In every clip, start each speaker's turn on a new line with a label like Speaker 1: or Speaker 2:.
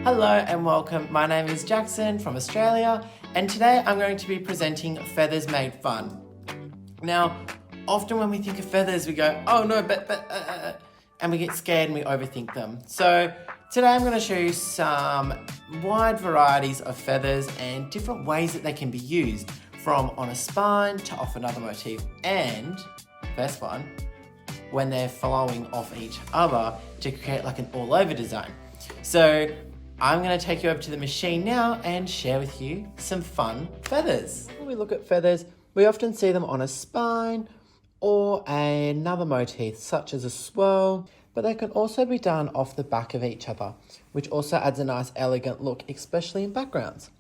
Speaker 1: Hello and welcome. My name is Jackson from Australia, and today I'm going to be presenting Feathers Made Fun. Now, often when we think of feathers, we go, oh no, and we get scared and we overthink them. So today I'm going to show you some wide varieties of feathers and different ways that they can be used, from on a spine to off another motif, and best one, when they're flowing off each other to create like an all-over design. So I'm going to take you over to the machine now and share with you some fun feathers. When we look at feathers, we often see them on a spine or another motif such as a swirl, but they can also be done off the back of each other, which also adds a nice elegant look, especially in backgrounds.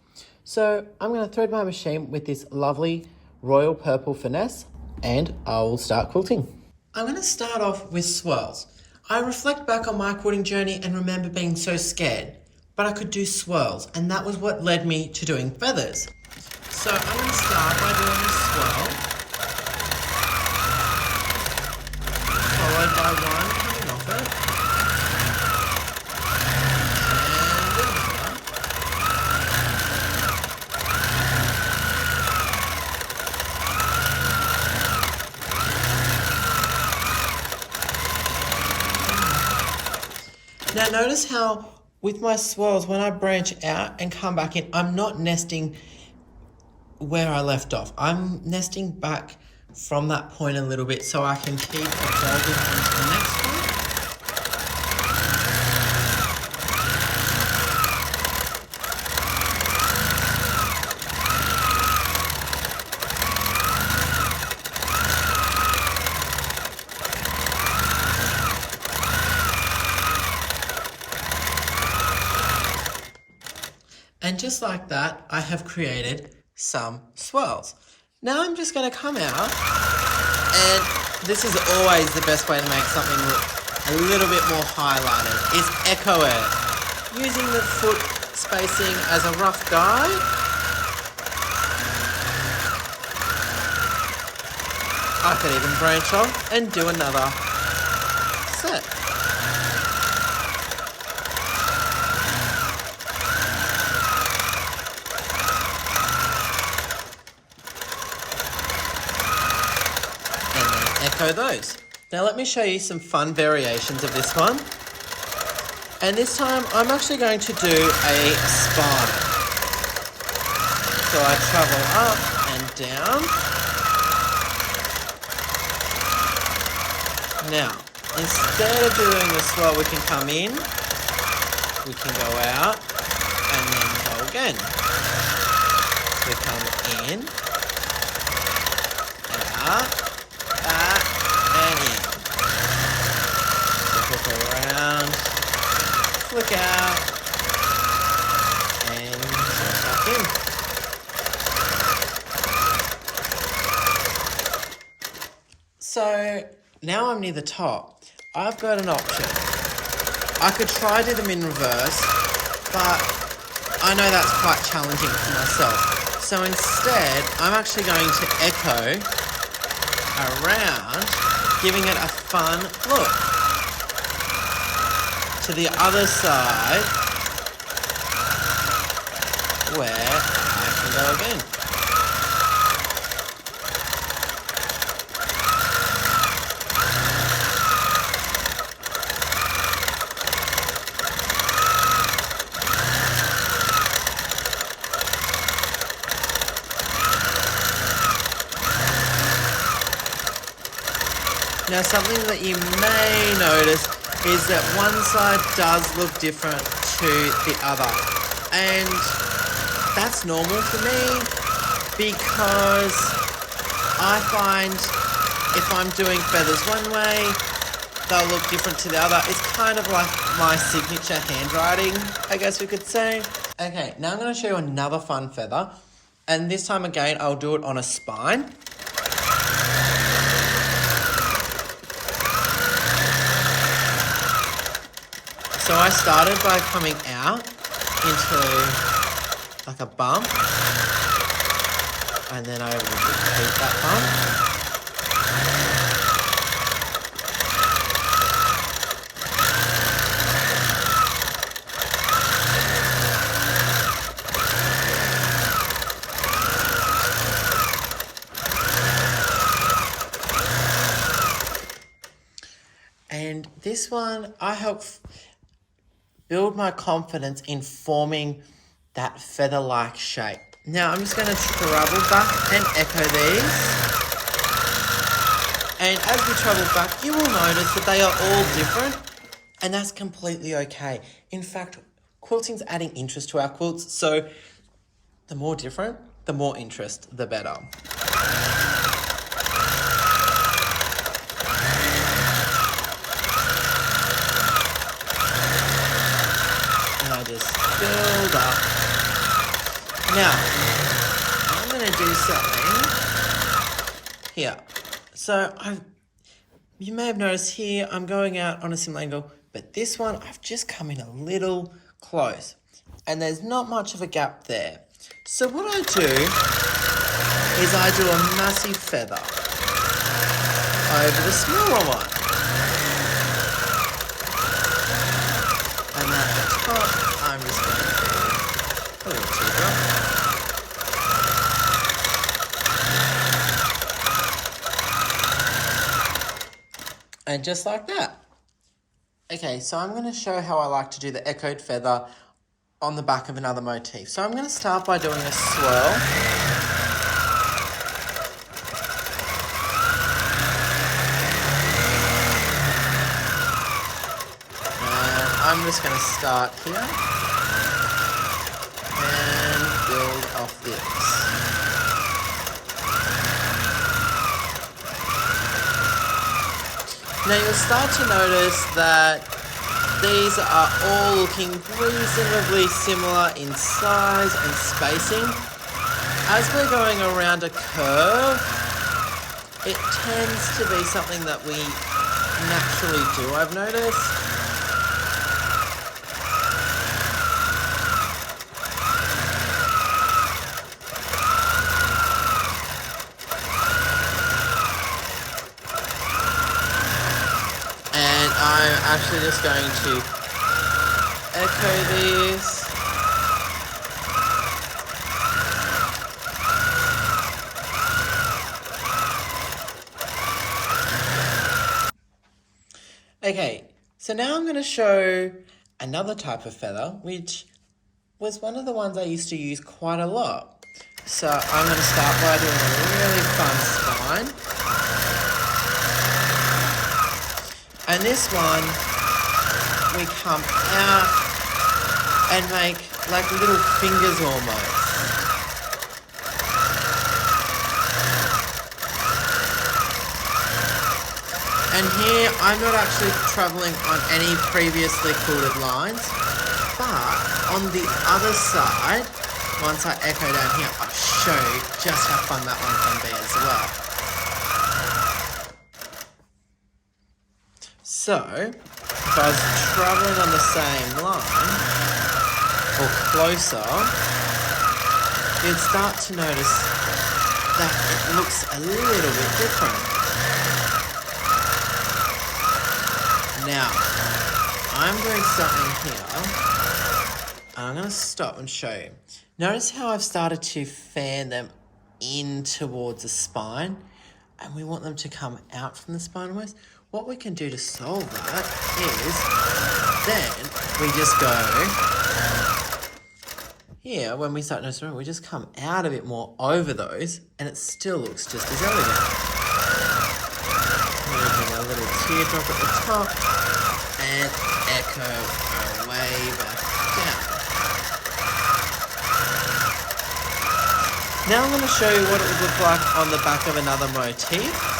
Speaker 1: So I'm going to thread my machine with this lovely royal purple finesse and I will start quilting. I'm going to start off with swirls. I reflect back on my quilting journey and remember being so scared, but I could do swirls, and that was what led me to doing feathers. So I'm going to start by doing a swirl, followed by one coming off it, and another. Now notice how with my swirls, when I branch out and come back in, I'm not nesting where I left off. I'm nesting back from that point a little bit so I can keep evolving into the next one. And just like that, I have created some swirls. Now I'm just going to come out, and this is always the best way to make something look a little bit more highlighted, is echo it. Using the foot spacing as a rough guide. I could even branch off and do another set. Echo those. Now let me show you some fun variations of this one. And this time I'm actually going to do a spine. So I travel up and down. Now, instead of doing the swirl, we can come in, we can go out, and then go again. We come in, out, and in. Flip around, flick out, and back in. So now I'm near the top. I've got an option. I could try to do them in reverse, but I know that's quite challenging for myself. So instead, I'm actually going to echo around, giving it a fun look. To the other side, where I can go again. Now something that you may notice is that one side does look different to the other. And that's normal for me because I find if I'm doing feathers one way, they'll look different to the other. It's kind of like my signature handwriting, I guess we could say. Okay, now I'm going to show you another fun feather. And this time again, I'll do it on a spine. So I started by coming out into like a bump, and then I would repeat that bump. this one, I help build my confidence in forming that feather-like shape. Now I'm just going to travel back and echo these. And as we travel back, you will notice that they are all different, and that's completely okay. In fact, quilting's adding interest to our quilts, so the more different, the more interest, the better. And I just build up. Now, I'm going to do something here. So you may have noticed here, I'm going out on a similar angle, but this one, I've just come in a little close, and there's not much of a gap there. So what I do is I do a massive feather over the smaller one. And at the top, I'm just going to do a little teardrop. And just like that. Okay, so I'm going to show how I like to do the echoed feather on the back of another motif. So I'm going to start by doing a swirl. And I'm just going to start here and build off this. Now you'll start to notice that these are all looking reasonably similar in size and spacing. As we're going around a curve, it tends to be something that we naturally do, I've noticed. I'm actually just going to echo these. Okay, so now I'm going to show another type of feather, which was one of the ones I used to use quite a lot. So I'm going to start by doing a really fun spine. And this one, we come out and make like little fingers almost. And here, I'm not actually traveling on any previously quilted lines, but on the other side, once I echo down here, I'll show you just how fun that one can be as well. So, if I was travelling on the same line, or closer, you'd start to notice that it looks a little bit different. Now, I'm doing something here, and I'm going to stop and show you. Notice how I've started to fan them in towards the spine, and we want them to come out from the spine almost. What we can do to solve that is then we just go here, when we start noticing, we just come out a bit more over those, and it still looks just as elegant. Making a little teardrop at the top and echo our way back down. Now I'm going to show you what it would look like on the back of another motif.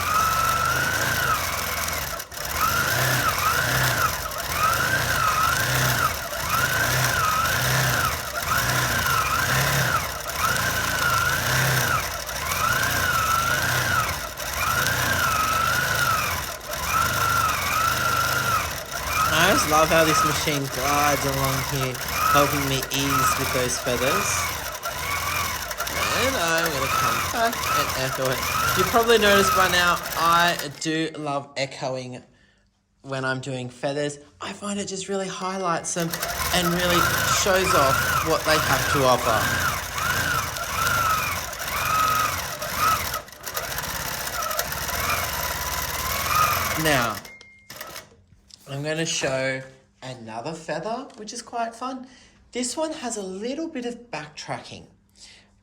Speaker 1: I just love how this machine glides along here, helping me ease with those feathers. And I'm going to come back and echo it. You probably noticed by now, I do love echoing when I'm doing feathers. I find it just really highlights them and really shows off what they have to offer. Now, I'm going to show another feather, which is quite fun. This one has a little bit of backtracking,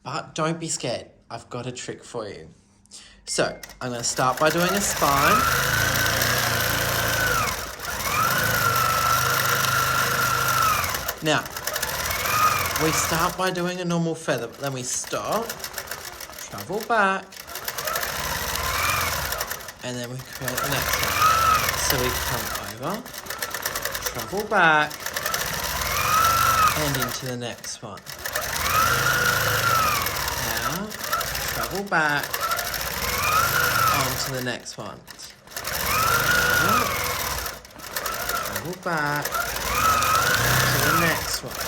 Speaker 1: but don't be scared. I've got a trick for you. So I'm going to start by doing a spine. Now, we start by doing a normal feather, but then we stop, travel back, and then we create the next one. So we come over, travel back, and into the next one. Now, travel back, onto the next one. Travel back, to the next one.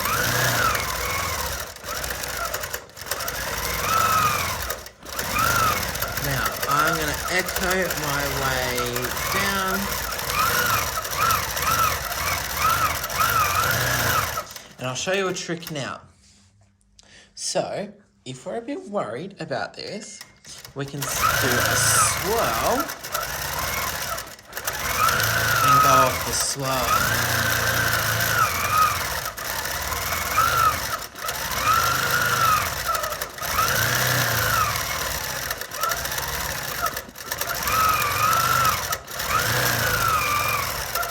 Speaker 1: Now, I'm going to echo my way down. And I'll show you a trick now. So, if we're a bit worried about this, we can do a swirl and go off the swirl.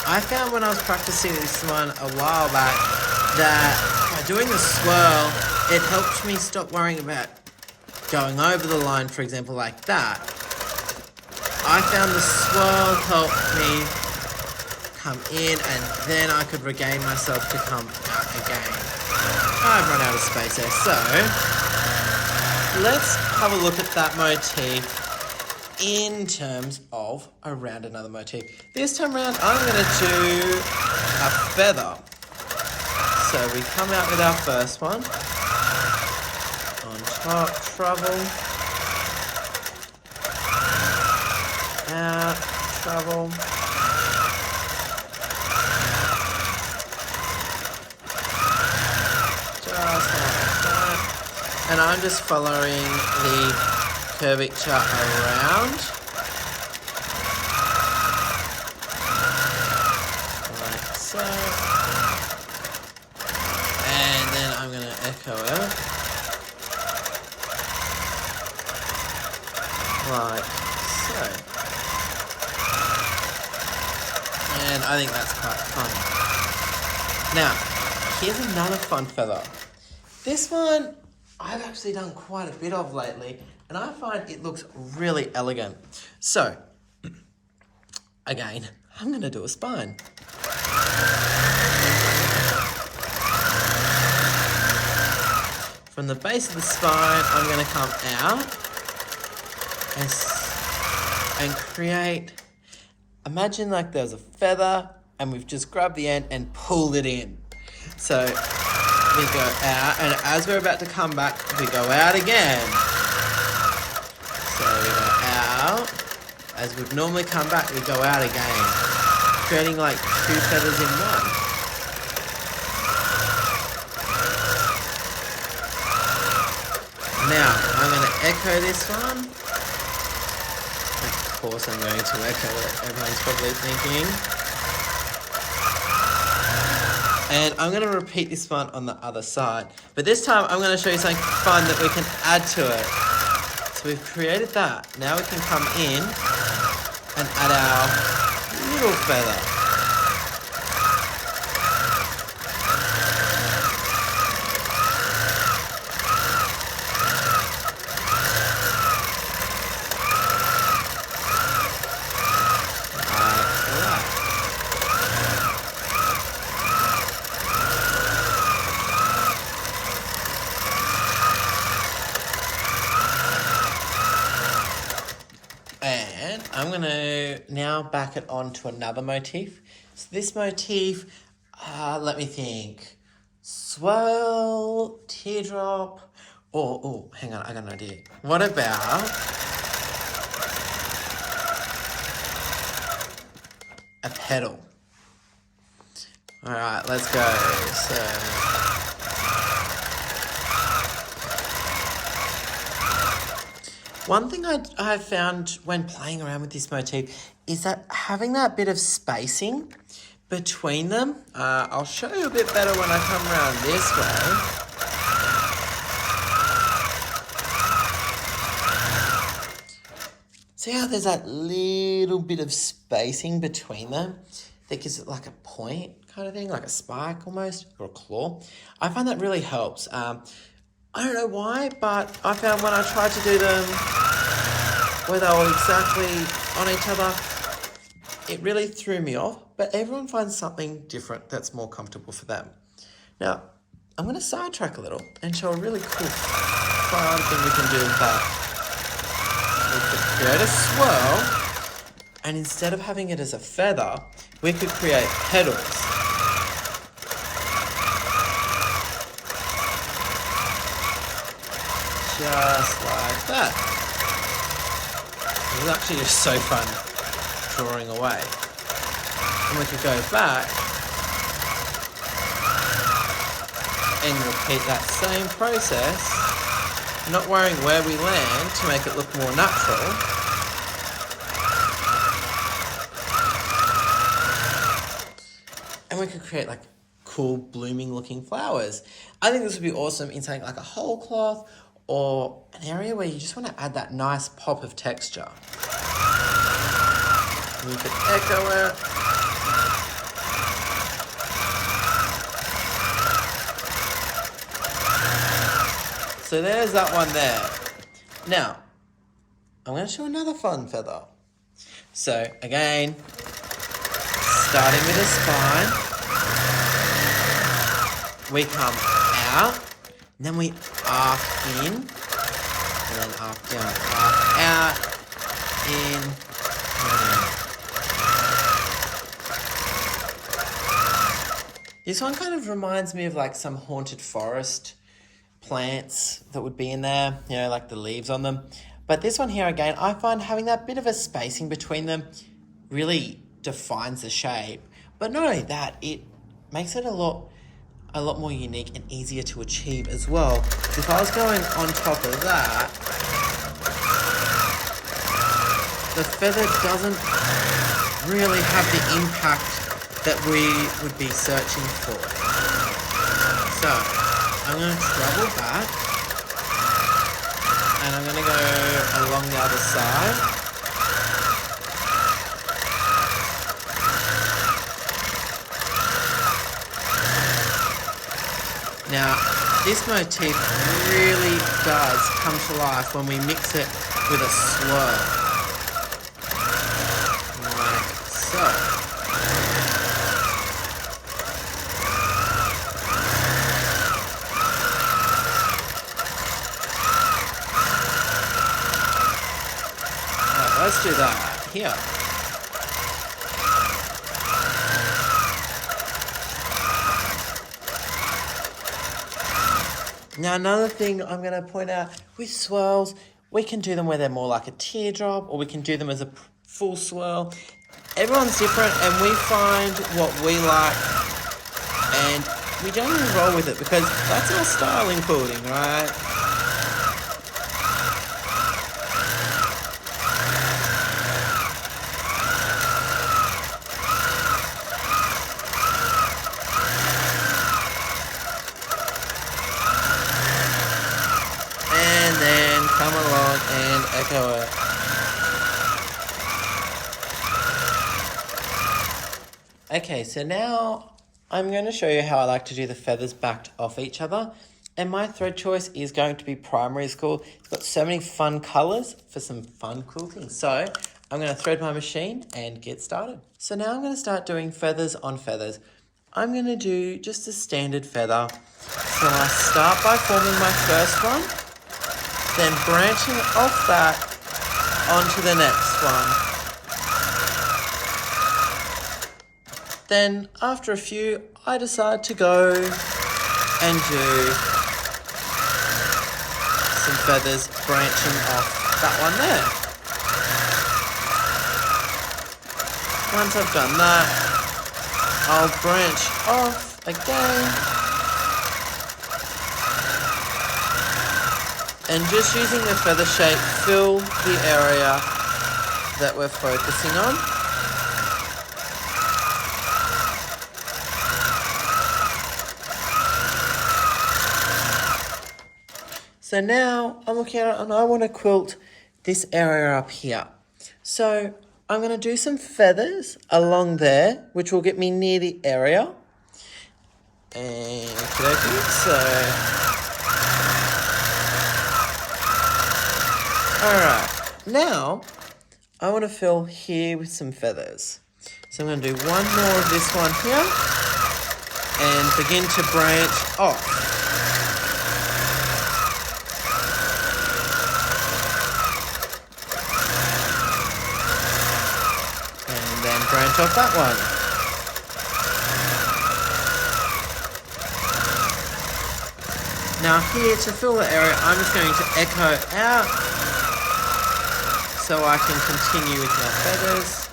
Speaker 1: I found when I was practicing this one a while back that by doing the swirl, it helped me stop worrying about going over the line, for example, like that. I found the swirl helped me come in and then I could regain myself to come out again. I've run out of space there, so let's have a look at that motif in terms of around another motif. This time around, I'm going to do a feather. So we come out with our first one. On top, trouble. Out, trouble. Just like that. And I'm just following the curvature around, like so, and then I'm going to echo it, like so, and I think that's quite fun. Now, here's another fun feather. This one I've actually done quite a bit of lately, and I find it looks really elegant. So, again, I'm going to do a spine. From the base of the spine, I'm going to come out and create, imagine like there's a feather and we've just grabbed the end and pulled it in. So, we go out, and as we're about to come back, we go out again. So we go out, as we'd normally come back, we go out again, creating like two feathers in one. Now, I'm going to echo this one. Of course I'm going to echo it, everyone's probably thinking. And I'm going to repeat this one on the other side. But this time I'm going to show you something fun that we can add to it. So we've created that. Now we can come in and add our little feather. And I'm going to now back it on to another motif. So this motif, let me think. Swirl, teardrop, oh, hang on, I got an idea. What about a petal? All right, let's go. So one thing I found when playing around with this motif is that having that bit of spacing between them. I'll show you a bit better when I come around this way. See how there's that little bit of spacing between them that gives it like a point kind of thing, like a spike almost, or a claw? I find that really helps. I don't know why, but I found when I tried to do them where they were exactly on each other, it really threw me off, but everyone finds something different that's more comfortable for them. Now, I'm going to sidetrack a little and show a really cool fun thing we can do with that. We could create a swirl, and instead of having it as a feather, we could create petals. Just like that. It was actually just so fun drawing away. And we could go back and repeat that same process, not worrying where we land to make it look more natural. And we could create like cool blooming looking flowers. I think this would be awesome in something like a whole cloth or an area where you just want to add that nice pop of texture. And you could echo it. So there's that one there. Now, I'm going to show another fun feather. So again, starting with a spine, we come out, and then we arc in, and then arc down, arc out, in, This one kind of reminds me of like some haunted forest plants that would be in there, you know, like the leaves on them. But this one here, again, I find having that bit of a spacing between them really defines the shape. But not only that, it makes it a lot more unique and easier to achieve as well. If I was going on top of that, the feather doesn't really have the impact that we would be searching for. So I'm going to travel back, and I'm going to go along the other side. Now, this motif really does come to life when we mix it with a swirl, like so. Let's do that here. Now another thing I'm going to point out with swirls, we can do them where they're more like a teardrop, or we can do them as a full swirl. Everyone's different, and we find what we like, and we generally roll with it because that's our style in quilting, right? Come along and echo it. Okay, so now I'm going to show you how I like to do the feathers backed off each other. And my thread choice is going to be primary school. It's got so many fun colours for some fun quilting. So I'm going to thread my machine and get started. So now I'm going to start doing feathers on feathers. I'm going to do just a standard feather. So I start by forming my first one, then branching off that onto the next one. Then after a few, I decide to go and do some feathers branching off that one there. Once I've done that, I'll branch off again. And just using the feather shape, fill the area that we're focusing on. So now I'm looking at it and I want to quilt this area up here. So I'm going to do some feathers along there, which will get me near the area. And so, alright, now I want to fill here with some feathers. So I'm going to do one more of this one here and begin to branch off. And then branch off that one. Now here, to fill the area, I'm just going to echo out so I can continue with my feathers.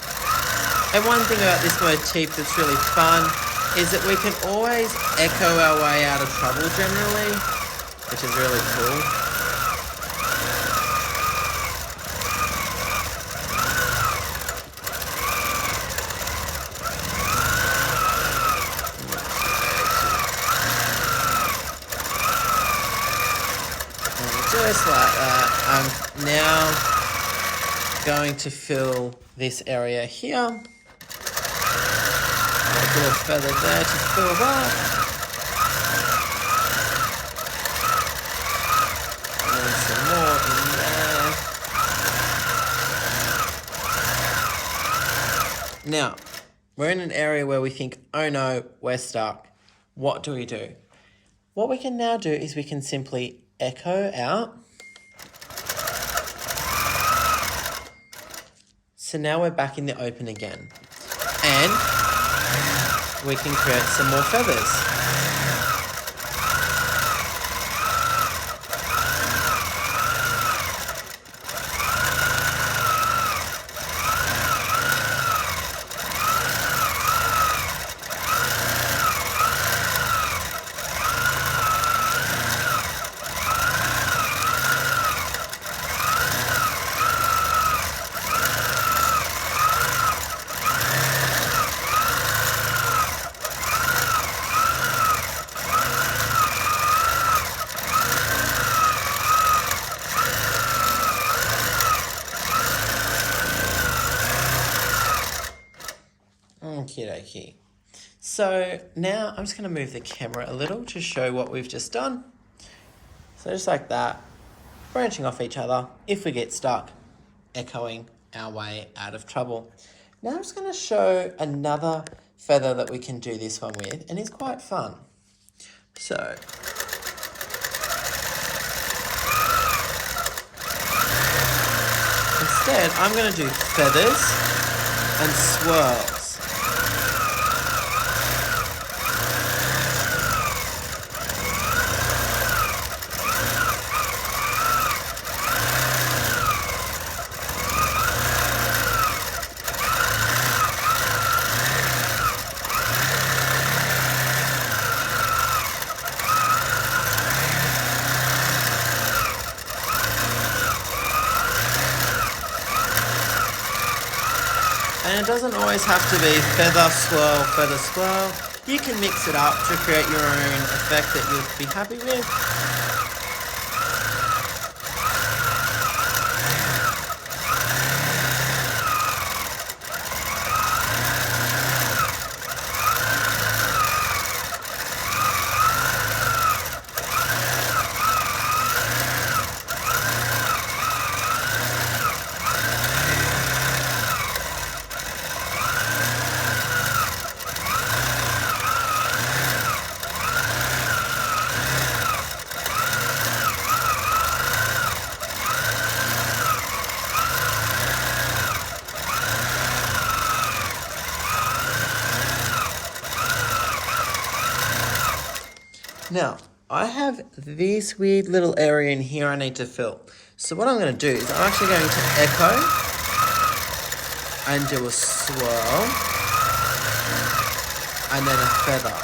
Speaker 1: And one thing about this motif that's really fun is that we can always echo our way out of trouble generally, which is really cool. Just like that, I'm now going to fill this area here. A little feather there to fill that. And then some more in there. Now, we're in an area where we think, oh no, we're stuck. What do we do? What we can now do is we can simply echo out. So now we're back in the open again. And we can create some more feathers. Okie. So now I'm just going to move the camera a little to show what we've just done. So just like that, branching off each other. If we get stuck, echoing our way out of trouble. Now I'm just going to show another feather that we can do this one with, and it's quite fun. So instead, I'm going to do feathers and swirls. And it doesn't always have to be feather, swirl, feather, swirl. You can mix it up to create your own effect that you'll be happy with. Now, I have this weird little area in here I need to fill. So what I'm going to do is I'm actually going to echo and do a swirl and then a feather.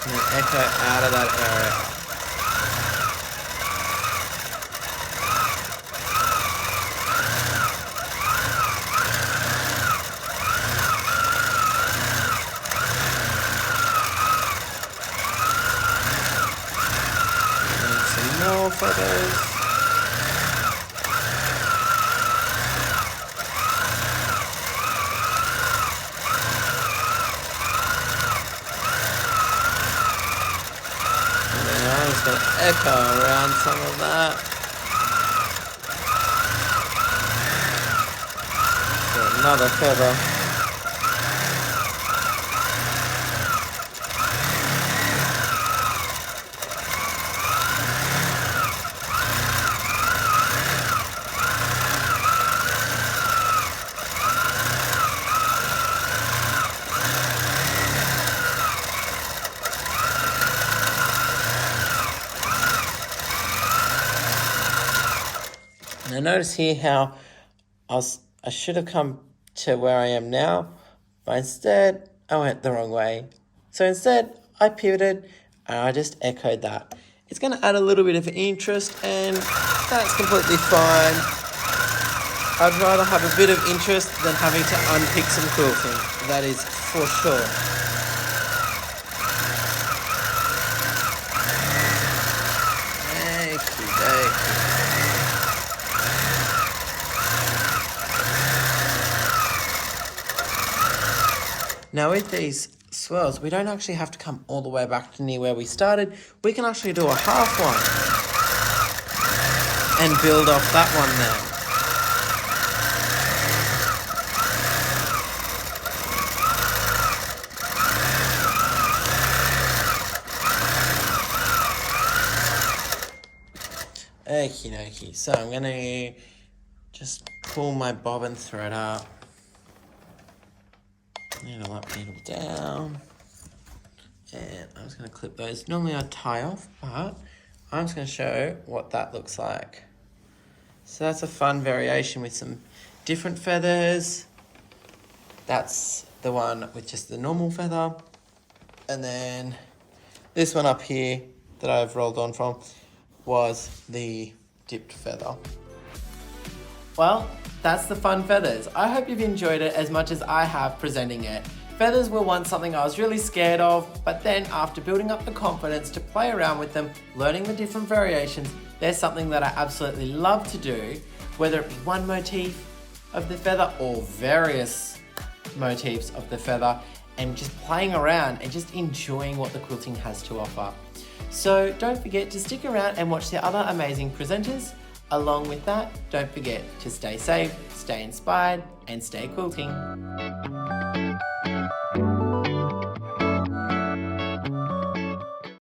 Speaker 1: And then echo out of that area. feathers. I'm just going to echo around some of that. So another feather. Now notice here how I should have come to where I am now, but instead I went the wrong way. So instead I pivoted and I just echoed that. It's going to add a little bit of interest and that's completely fine. I'd rather have a bit of interest than having to unpick some quilting. That is for sure. Okey-dokey. Now with these swirls, we don't actually have to come all the way back to near where we started. We can actually do a half one and build off that one there. Okie dokie. So I'm going to just pull my bobbin thread up. Needle up, needle down. And I'm just going to clip those. Normally I tie off, but I'm just going to show what that looks like. So that's a fun variation with some different feathers. That's the one with just the normal feather. And then this one up here that I've rolled on from was the dipped feather. Well, that's the fun feathers. I hope you've enjoyed it as much as I have presenting it. Feathers were once something I was really scared of, but then after building up the confidence to play around with them, learning the different variations, they're something that I absolutely love to do, whether it be one motif of the feather or various motifs of the feather, and just playing around and just enjoying what the quilting has to offer. So don't forget to stick around and watch the other amazing presenters. Along with that, don't forget to stay safe, stay inspired, and stay quilting.